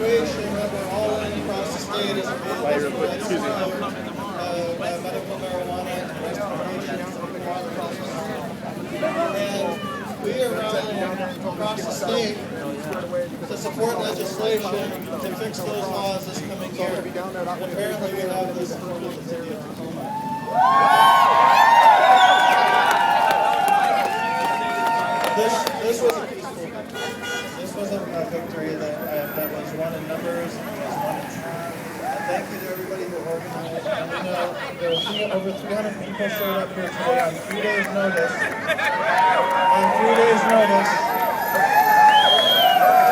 situation that we're all in across the state is medical marijuana and investigations of the water process. And we are rallying across the state to support legislation to fix those laws this coming year. And apparently we have this support of the City of Tacoma. This was a victory that was won in numbers and was won in strength. And thank you to everybody who organized. And we know there were over 300 people showed up here today on 3 days' notice.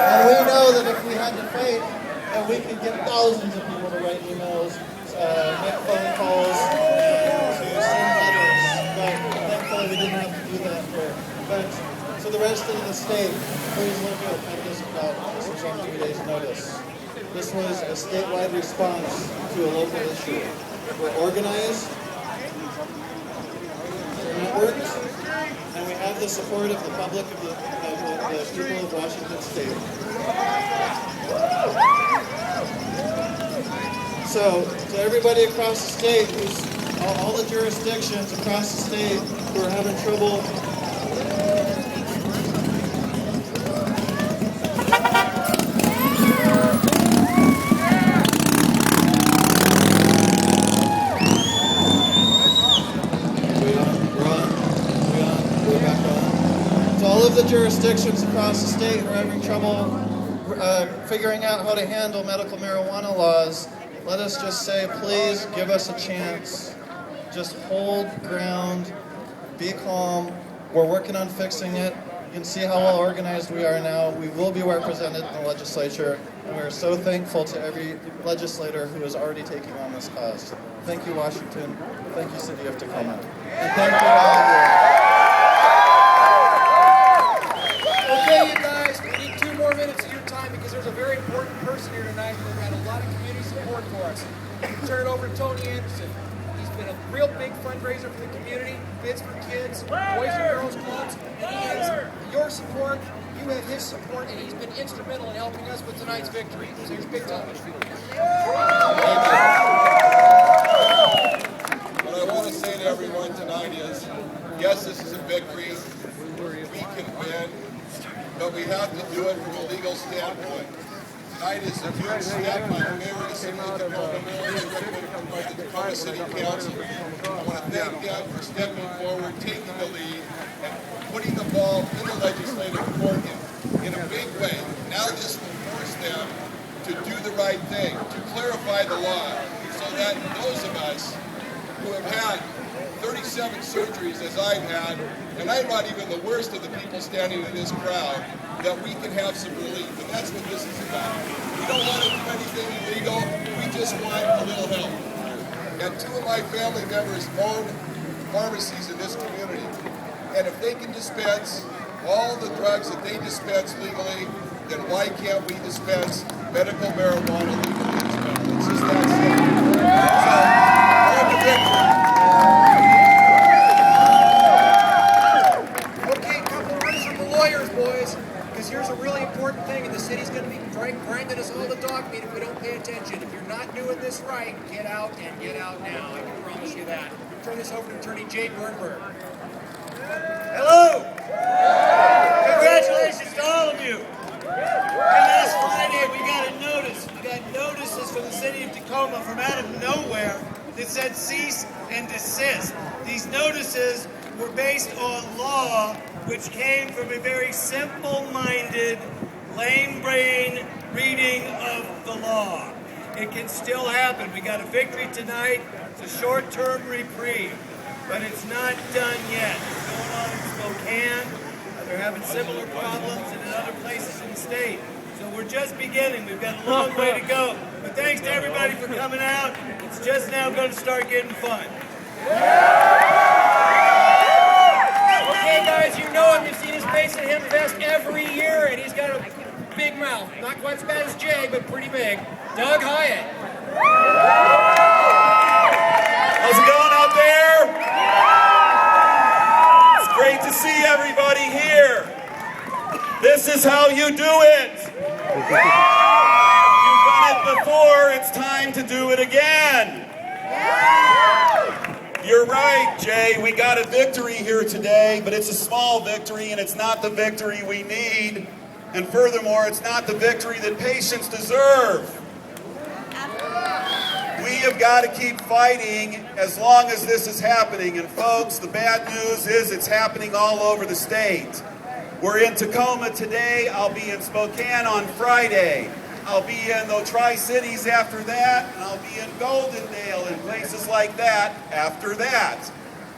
And we know that if we had to fight, that we could get thousands of people to write emails, make phone calls, and to send letters. But thankfully we didn't have to do that here. But to the rest of the state, please look at this about. This was on 3 days' notice. This was a statewide response to a local issue. We're organized, we're networked, and we have the support of the public of the people of Washington State. So, to everybody across the state, all the jurisdictions across the state who are having trouble jurisdictions across the state who are having trouble figuring out how to handle medical marijuana laws, let us just say, please give us a chance. Just hold ground, be calm. We're working on fixing it. You can see how well organized we are now. We will be represented in the legislature, and we're so thankful to every legislator who is already taking on this cause. Thank you, Washington. Thank you, City of Tacoma. And thank you all of you. Okay, you guys, we need 2 more minutes of your time because there's a very important person here tonight who had a lot of community support for us. Turn it over to Tony Anderson. He's been a real big fundraiser for the community, Kids for Kids, Boys and Girls Clubs, and he has your support, you have his support, and he's been instrumental in helping us with tonight's victory. So here's Big Tony. What I want to say to everyone tonight is, yes, this is a victory. We can win. But we have to do it from a legal standpoint. Tonight is a huge step by the mayor of the City of Tacoma, by the Tacoma City Council. I want to thank them for stepping forward, taking the lead, and putting the ball in the legislative court in a big way. Now this will force them to do the right thing, to clarify the law, so that those of us who have had 37 surgeries as I've had, and I'm not even the worst of the people standing in this crowd, that we can have some relief. And that's what this is about. We don't want to do anything illegal. We just want a little help. And 2 of my family members own pharmacies in this community. And if they can dispense all the drugs that they dispense legally, then why can't we dispense medical marijuana legally as well? It's just that simple. So, on the victory. Lawyers, boys, because here's a really important thing, and the city's going to be grinding us all the dog meat if we don't pay attention. If you're not doing this right, get out and get out now. I can promise you that. Turn this over to Attorney Jade Bernberg. Hello! Congratulations to all of you. And last Friday we got a notice. We got notices from the City of Tacoma from out of nowhere that said cease and desist. These notices were based on law which came from a very simple-minded, lame-brain reading of the law. It can still happen. We got a victory tonight. It's a short-term reprieve, but it's not done yet. It's going on in Spokane. They're having similar problems and in other places in the state. So we're just beginning. We've got a long way to go. But thanks to everybody for coming out. It's just now going to start getting fun. Okay, guys, you know him. You've seen his face at HempFest every year, and he's got a big mouth. Not quite as bad as Jay, but pretty big. Doug Hyatt. How's it going out there? It's great to see everybody here. This is how you do it. before, it's time to do it again. You're right, Jay. We got a victory here today, but it's a small victory, and it's not the victory we need. And furthermore, it's not the victory that patients deserve. We have got to keep fighting as long as this is happening. And folks, the bad news is it's happening all over the state. We're in Tacoma today. I'll be in Spokane on Friday. I'll be in the Tri-Cities after that, and I'll be in Goldendale and places like that after that.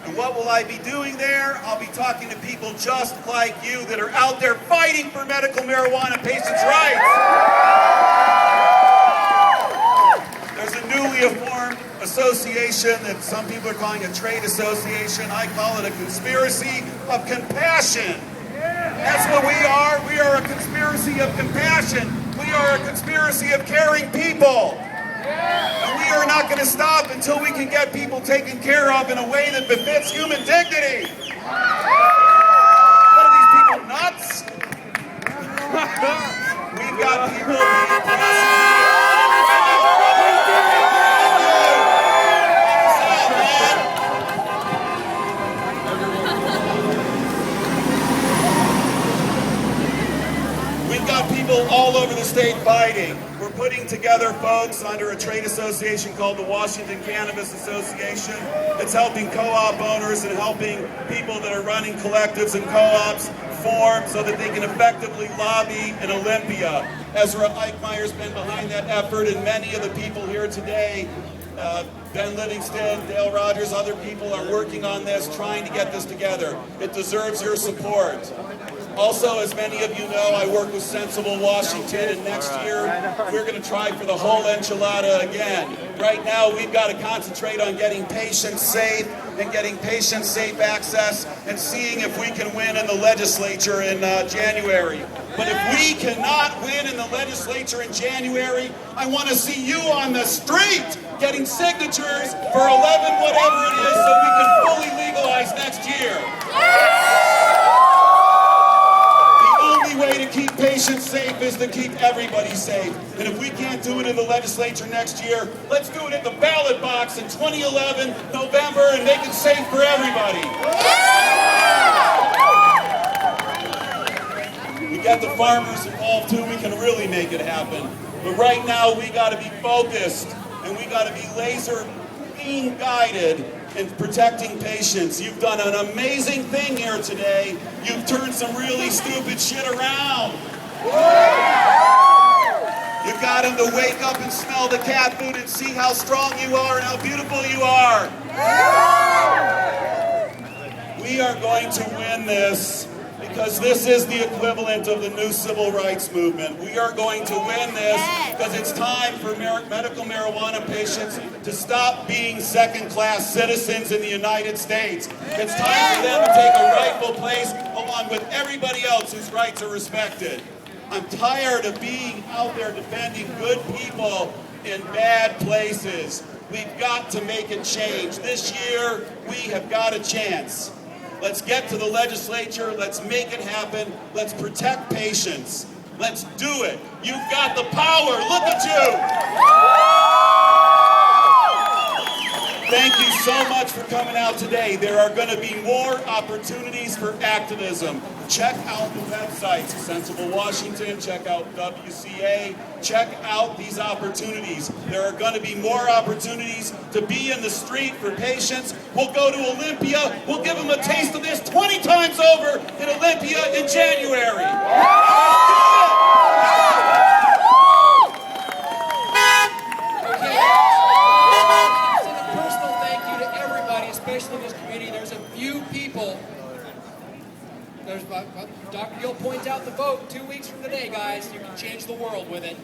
And what will I be doing there? I'll be talking to people just like you that are out there fighting for medical marijuana patients' rights. There's a newly formed association that some people are calling a trade association. I call it a conspiracy of compassion. That's what we are. We are a conspiracy of compassion. We are a conspiracy of caring people. And we are not going to stop until we can get people taken care of in a way that befits human dignity. What are these people, nuts? We've got people being prosecuted. We've got people all over the state fighting. We're putting together folks under a trade association called the Washington Cannabis Association. It's helping co-op owners and helping people that are running collectives and co-ops form so that they can effectively lobby in Olympia. Ezra Eichmeyer's been behind that effort, and many of the people here today, Ben Livingston, Dale Rogers, other people are working on this, trying to get this together. It deserves your support. Also, as many of you know, I work with Sensible Washington, and next year we're going to try for the whole enchilada again. Right now, we've got to concentrate on getting patients safe and getting patients safe access and seeing if we can win in the legislature in January. But if we cannot win in the legislature in January, I want to see you on the street getting signatures for 11 whatever it is so we can fully legalize next year. The only way to keep patients safe is to keep everybody safe. And if we can't do it in the legislature next year, let's do it at the ballot box in 2011, November, and make it safe for everybody. We get the farmers involved too, we can really make it happen. But right now, we got to be focused, and we got to be laser being guided in protecting patients. You've done an amazing thing here today. You've turned some really stupid shit around. You've got them to wake up and smell the cat food and see how strong you are and how beautiful you are. We are going to win this because this is the equivalent of the new civil rights movement. We are going to win this because it's time for medical marijuana patients to stop being second-class citizens in the United States. It's time for them to take a rightful place along with everybody else whose rights are respected. I'm tired of being out there defending good people in bad places. We've got to make a change. This year, we have got a chance. Let's get to the legislature. Let's make it happen. Let's protect patients. Let's do it. You've got the power. Look at you. Thank you so much for coming out today. There are going to be more opportunities for activism. Check out the websites, Sensible Washington, check out WCA, check out these opportunities. There are going to be more opportunities to be in the street for patients. We'll go to Olympia. We'll give them a taste of this 20 times over in Olympia in January. Especially in this community, there's a few people. Dr. Gill points out the vote 2 weeks from today, guys. You can change the world with it.